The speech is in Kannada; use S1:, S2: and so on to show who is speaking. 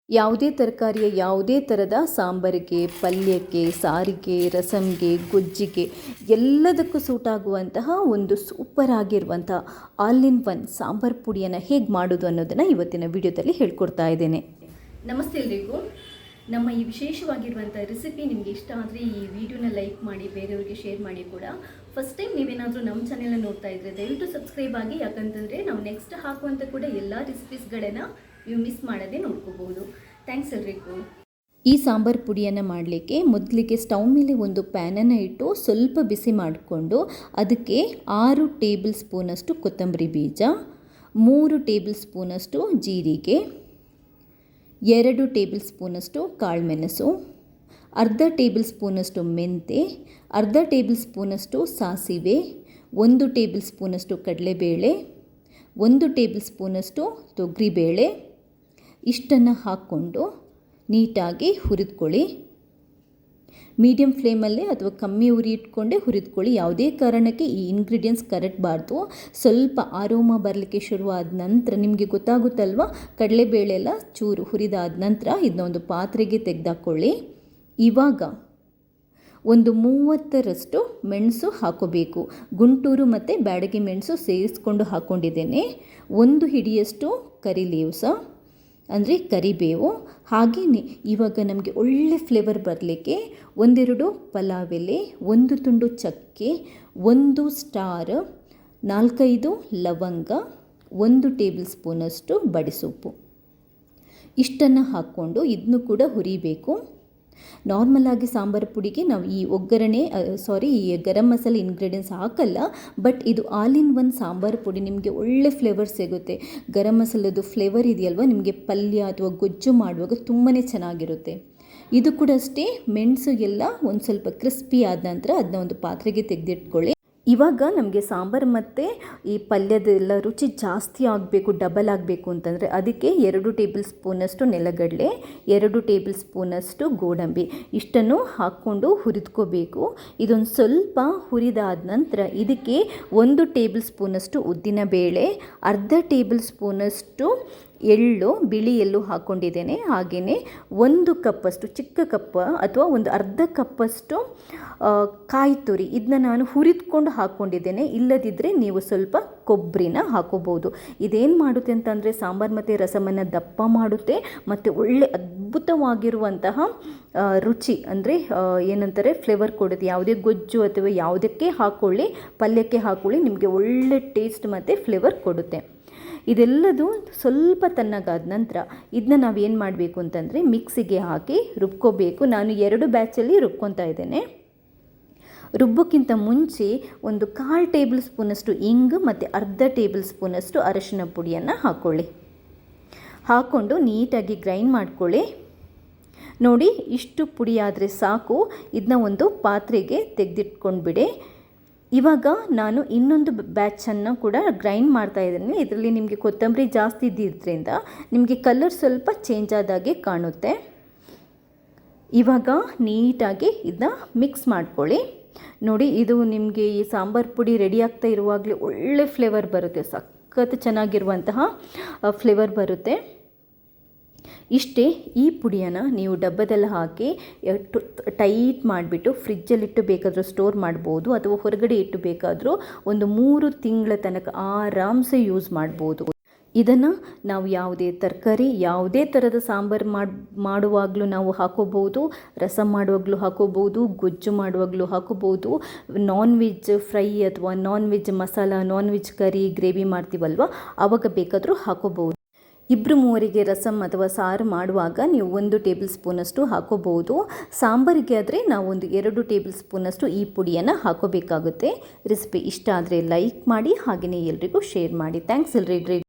S1: ಯಾವುದೇ ತರಕಾರಿಯ ಯಾವುದೇ ಥರದ ಸಾಂಬಾರಿಗೆ, ಪಲ್ಯಕ್ಕೆ, ಸಾರಿಗೆ, ರಸಮ್ಗೆ, ಗೊಜ್ಜಿಗೆ ಎಲ್ಲದಕ್ಕೂ ಸೂಟ್ ಆಗುವಂತಹ ಒಂದು ಸೂಪರ್ ಆಗಿರುವಂಥ ಆಲ್ ಇನ್ ಒನ್ ಸಾಂಬಾರು ಪುಡಿಯನ್ನು ಹೇಗೆ ಮಾಡೋದು ಅನ್ನೋದನ್ನು ಇವತ್ತಿನ ವಿಡಿಯೋದಲ್ಲಿ ಹೇಳ್ಕೊಡ್ತಾ ಇದ್ದೇನೆ.
S2: ನಮಸ್ತೆ ಎಲ್ರಿಗೂ. ನಮ್ಮ ಈ ವಿಶೇಷವಾಗಿರುವಂಥ ರೆಸಿಪಿ ನಿಮಗೆ ಇಷ್ಟ ಆದರೆ ಈ ವಿಡಿಯೋನ ಲೈಕ್ ಮಾಡಿ, ಬೇರೆಯವರಿಗೆ ಶೇರ್ ಮಾಡಿ ಕೂಡ. ಫಸ್ಟ್ ಟೈಮ್ ನೀವೇನಾದರೂ ನಮ್ಮ ಚಾನೆಲ್ನ ನೋಡ್ತಾ ಇದ್ದರೆ ದಯವಿಟ್ಟು ಸಬ್ಸ್ಕ್ರೈಬ್ ಆಗಿ, ಯಾಕಂತಂದರೆ ನಾವು ನೆಕ್ಸ್ಟ್ ಹಾಕುವಂಥ ಕೂಡ ಎಲ್ಲ ರೆಸಿಪೀಸ್ಗಳನ್ನು ನೀವು ಮಿಸ್ ಮಾಡದೆ ನೋಡ್ಕೋಬಹುದು. ಥ್ಯಾಂಕ್ಸ್ ಎಲ್ರಿಗೂ.
S1: ಈ ಸಾಂಬಾರು ಪುಡಿಯನ್ನು ಮಾಡಲಿಕ್ಕೆ ಮೊದಲಿಗೆ ಸ್ಟವ್ ಮೇಲೆ ಒಂದು ಪ್ಯಾನನ್ನು ಇಟ್ಟು ಸ್ವಲ್ಪ ಬಿಸಿ ಮಾಡಿಕೊಂಡು ಅದಕ್ಕೆ 6 ಟೇಬಲ್ ಸ್ಪೂನಷ್ಟು ಕೊತ್ತಂಬರಿ ಬೀಜ, 3 ಟೇಬಲ್ ಸ್ಪೂನಷ್ಟು ಜೀರಿಗೆ, 2 ಟೇಬಲ್ ಸ್ಪೂನಷ್ಟು ಕಾಳುಮೆಣಸು, ಅರ್ಧ ಟೇಬಲ್ ಸ್ಪೂನಷ್ಟು ಮೆಂತೆ, ಅರ್ಧ ಟೇಬಲ್ ಸ್ಪೂನಷ್ಟು ಸಾಸಿವೆ, 1 ಟೇಬಲ್ ಸ್ಪೂನಷ್ಟು ಕಡಲೆಬೇಳೆ, 1 ಟೇಬಲ್ ಸ್ಪೂನಷ್ಟು ತೊಗರಿಬೇಳೆ, ಇಷ್ಟನ್ನು ಹಾಕ್ಕೊಂಡು ನೀಟಾಗಿ ಹುರಿದ್ಕೊಳ್ಳಿ. ಮೀಡಿಯಮ್ ಫ್ಲೇಮಲ್ಲೇ ಅಥವಾ ಕಮ್ಮಿ ಉರಿ ಇಟ್ಕೊಂಡೇ ಹುರಿದ್ಕೊಳ್ಳಿ. ಯಾವುದೇ ಕಾರಣಕ್ಕೆ ಈ ಇಂಗ್ರೀಡಿಯೆಂಟ್ಸ್ ಕರಗಬಾರ್ದು. ಸ್ವಲ್ಪ ಆರೋಮ ಬರಲಿಕ್ಕೆ ಶುರುವಾದ ನಂತರ ನಿಮಗೆ ಗೊತ್ತಾಗುತ್ತಲ್ವ, ಕಡಲೆಬೇಳೆ ಎಲ್ಲ ಚೂರು ಹುರಿದಾದ ನಂತರ ಇದನ್ನ ಒಂದು ಪಾತ್ರೆಗೆ ತೆಗೆದಾಕೊಳ್ಳಿ. ಇವಾಗ ಒಂದು 30ರಷ್ಟು ಮೆಣಸು ಹಾಕೋಬೇಕು. ಗುಂಟೂರು ಮತ್ತು ಬ್ಯಾಡಗಿ ಮೆಣಸು ಸೇರಿಸ್ಕೊಂಡು ಹಾಕ್ಕೊಂಡಿದ್ದೇನೆ. 1 ಹಿಡಿಯಷ್ಟು ಕರಿ ಲೀವ್ಸ ಅಂದರೆ ಕರಿಬೇವು. ಹಾಗೆಯೇ ಇವಾಗ ನಮಗೆ ಒಳ್ಳೆ ಫ್ಲೇವರ್ ಬರಲಿಕ್ಕೆ 1-2 ಪಲಾವ್ ಎಲೆ, 1 ತುಂಡು ಚಕ್ಕೆ, 1 ಸ್ಟಾರ್, 4-5 ಲವಂಗ, 1 ಟೇಬಲ್ ಸ್ಪೂನಷ್ಟು ಬಡಿಸೊಪ್ಪು, ಇಷ್ಟನ್ನು ಹಾಕ್ಕೊಂಡು ಇದನ್ನು ಕೂಡ ಹುರಿಬೇಕು. ನಾರ್ಮಲಾಗಿ ಸಾಂಬಾರು ಪುಡಿಗೆ ನಾವು ಈ ಗರಂ ಮಸಾಲೆ ಇಂಗ್ರೀಡಿಯೆಂಟ್ಸ್ ಹಾಕಲ್ಲ, ಬಟ್ ಇದು ಆಲ್ ಇನ್ ಒನ್ ಸಾಂಬಾರು ಪುಡಿ. ನಿಮಗೆ ಒಳ್ಳೆ ಫ್ಲೇವರ್ ಸಿಗುತ್ತೆ. ಗರಂ ಮಸಾಲದು ಫ್ಲೇವರ್ ಇದೆಯಲ್ವ, ನಿಮಗೆ ಪಲ್ಯ ಅಥವಾ ಗೊಜ್ಜು ಮಾಡುವಾಗ ತುಂಬಾ ಚೆನ್ನಾಗಿರುತ್ತೆ. ಇದು ಕೂಡ ಅಷ್ಟೇ, ಮೆಣಸು ಎಲ್ಲ ಒಂದು ಸ್ವಲ್ಪ ಕ್ರಿಸ್ಪಿ ಆದ ನಂತರ ಅದನ್ನ ಒಂದು ಪಾತ್ರೆಗೆ ತೆಗೆದಿಟ್ಕೊಳ್ಳಿ. ಇವಾಗ ನಮಗೆ ಸಾಂಬಾರು ಮತ್ತು ಈ ಪಲ್ಯದೆಲ್ಲ ರುಚಿ ಜಾಸ್ತಿ ಆಗಬೇಕು, ಡಬಲ್ ಆಗಬೇಕು ಅಂತಂದರೆ ಅದಕ್ಕೆ 2 ಟೇಬಲ್ ಸ್ಪೂನಷ್ಟು ನೆಲಗಡಲೆ, 2 ಟೇಬಲ್ ಸ್ಪೂನಷ್ಟು ಗೋಡಂಬಿ, ಇಷ್ಟನ್ನು ಹಾಕ್ಕೊಂಡು ಹುರಿದ್ಕೋಬೇಕು. ಇದೊಂದು ಸ್ವಲ್ಪ ಹುರಿದಾದ ನಂತರ ಇದಕ್ಕೆ 1 ಟೇಬಲ್ ಸ್ಪೂನಷ್ಟು ಉದ್ದಿನಬೇಳೆ, ಅರ್ಧ ಟೇಬಲ್ ಸ್ಪೂನಷ್ಟು ಎಳ್ಳು, ಬಿಳಿ ಎಳ್ಳು ಹಾಕ್ಕೊಂಡಿದ್ದೇನೆ. ಹಾಗೆಯೇ 1 ಕಪ್ಪಷ್ಟು, ಚಿಕ್ಕ ಕಪ್ಪ ಅಥವಾ ಒಂದು ಅರ್ಧ ಕಪ್ಪಷ್ಟು ಕಾಯಿ ತುರಿ, ಇದನ್ನ ನಾನು ಹುರಿದ್ಕೊಂಡು ಹಾಕ್ಕೊಂಡಿದ್ದೇನೆ. ಇಲ್ಲದಿದ್ದರೆ ನೀವು ಸ್ವಲ್ಪ ಕೊಬ್ಬರಿನ ಹಾಕೋಬೋದು. ಇದೇನು ಮಾಡುತ್ತೆ ಅಂತಂದರೆ ಸಾಂಬಾರು ಮತ್ತು ರಸಮನ್ನು ದಪ್ಪ ಮಾಡುತ್ತೆ ಮತ್ತು ಒಳ್ಳೆ ಅದ್ಭುತವಾಗಿರುವಂತಹ ರುಚಿ ಅಂದರೆ ಏನಂತಾರೆ ಫ್ಲೇವರ್ ಕೊಡುತ್ತೆ. ಯಾವುದೇ ಗೊಜ್ಜು ಅಥವಾ ಯಾವುದಕ್ಕೆ ಹಾಕ್ಕೊಳ್ಳಿ, ಪಲ್ಯಕ್ಕೆ ಹಾಕ್ಕೊಳ್ಳಿ, ನಿಮಗೆ ಒಳ್ಳೆ ಟೇಸ್ಟ್ ಮತ್ತು ಫ್ಲೇವರ್ ಕೊಡುತ್ತೆ. ಇದೆಲ್ಲದು ಸ್ವಲ್ಪ ತಣ್ಣಗಾದ ನಂತರ ಇದನ್ನ ನಾವೇನು ಮಾಡಬೇಕು ಅಂತಂದರೆ ಮಿಕ್ಸಿಗೆ ಹಾಕಿ ರುಬ್ಕೋಬೇಕು. ನಾನು 2 ಬ್ಯಾಚಲ್ಲಿ ರುಬ್ಕೊತಾ ಇದ್ದೇನೆ. ರುಬ್ಬೋಕ್ಕಿಂತ ಮುಂಚೆ ಒಂದು 1/4 ಟೇಬಲ್ ಸ್ಪೂನಷ್ಟು ಇಂಗು ಮತ್ತು ಅರ್ಧ ಟೇಬಲ್ ಸ್ಪೂನಷ್ಟು ಅರಿಶಿನ ಪುಡಿಯನ್ನು ಹಾಕ್ಕೊಳ್ಳಿ. ಹಾಕ್ಕೊಂಡು ನೀಟಾಗಿ ಗ್ರೈಂಡ್ ಮಾಡ್ಕೊಳ್ಳಿ. ನೋಡಿ, ಇಷ್ಟು ಪುಡಿ ಆದರೆ ಸಾಕು. ಇದನ್ನ ಒಂದು ಪಾತ್ರೆಗೆ ತೆಗೆದಿಟ್ಕೊಂಡ್ಬಿಡಿ. ಇವಾಗ ನಾನು ಇನ್ನೊಂದು ಬ್ಯಾಚನ್ನು ಕೂಡ ಗ್ರೈಂಡ್ ಮಾಡ್ತಾ ಇದ್ದೀನಿ. ಇದರಲ್ಲಿ ನಿಮಗೆ ಕೊತ್ತಂಬರಿ ಜಾಸ್ತಿ ಇದ್ದಿದ್ದರಿಂದ ನಿಮಗೆ ಕಲರ್ ಸ್ವಲ್ಪ ಚೇಂಜ್ ಆದಾಗೆ ಕಾಣುತ್ತೆ. ಇವಾಗ ನೀಟಾಗಿ ಇದನ್ನ ಮಿಕ್ಸ್ ಮಾಡ್ಕೊಳ್ಳಿ. ನೋಡಿ, ಇದು ನಿಮಗೆ ಈ ಸಾಂಬಾರು ಪುಡಿ ರೆಡಿ ಆಗ್ತಾ ಇರುವಾಗಲೇ ಒಳ್ಳೆ ಫ್ಲೇವರ್ ಬರುತ್ತೆ, ಸಖತ್ ಚೆನ್ನಾಗಿರುವಂತಹ ಫ್ಲೇವರ್ ಬರುತ್ತೆ. ಇಷ್ಟೇ. ಈ ಪುಡಿಯನ್ನು ನೀವು ಡಬ್ಬದಲ್ಲಿ ಹಾಕಿ ಟೈಟ್ ಮಾಡಿಬಿಟ್ಟು ಫ್ರಿಜ್ಜಲ್ಲಿಟ್ಟು ಬೇಕಾದರೂ ಸ್ಟೋರ್ ಮಾಡ್ಬೋದು, ಅಥವಾ ಹೊರಗಡೆ ಇಟ್ಟು ಬೇಕಾದರೂ ಒಂದು 3 ತಿಂಗಳ ತನಕ ಆರಾಮ್ಸೆ ಯೂಸ್ ಮಾಡ್ಬೋದು. ಇದನ್ನು ನಾವು ಯಾವುದೇ ತರಕಾರಿ, ಯಾವುದೇ ಥರದ ಸಾಂಬಾರು ಮಾಡುವಾಗಲೂ ನಾವು ಹಾಕೋಬೋದು, ರಸಮ್ ಮಾಡುವಾಗಲೂ ಹಾಕೋಬೋದು, ಗೊಜ್ಜು ಮಾಡುವಾಗಲೂ ಹಾಕೋಬೋದು, ನಾನ್ ವೆಜ್ ಫ್ರೈ ಅಥವಾ non veg masala, non veg curry, gravy ಮಾಡ್ತೀವಲ್ವ, ಆವಾಗ ಬೇಕಾದರೂ ಹಾಕೋಬೋದು. 2-3 ರಸಮ್ ಅಥವಾ ಸಾರು ಮಾಡುವಾಗ ನೀವು 1 ಟೇಬಲ್ ಸ್ಪೂನಷ್ಟು ಹಾಕೋಬಹುದು. ಸಾಂಬಾರಿಗೆ ಆದರೆ ನಾವು ಒಂದು 2 ಟೇಬಲ್ ಸ್ಪೂನಷ್ಟು ಈ ಪುಡಿಯನ್ನು ಹಾಕೋಬೇಕಾಗುತ್ತೆ. ರೆಸಿಪಿ ಇಷ್ಟ ಆದರೆ ಲೈಕ್ ಮಾಡಿ, ಹಾಗೆಯೇ ಎಲ್ರಿಗೂ ಶೇರ್ ಮಾಡಿ. ಥ್ಯಾಂಕ್ಸ್ ಎಲ್ರಿಗೂ.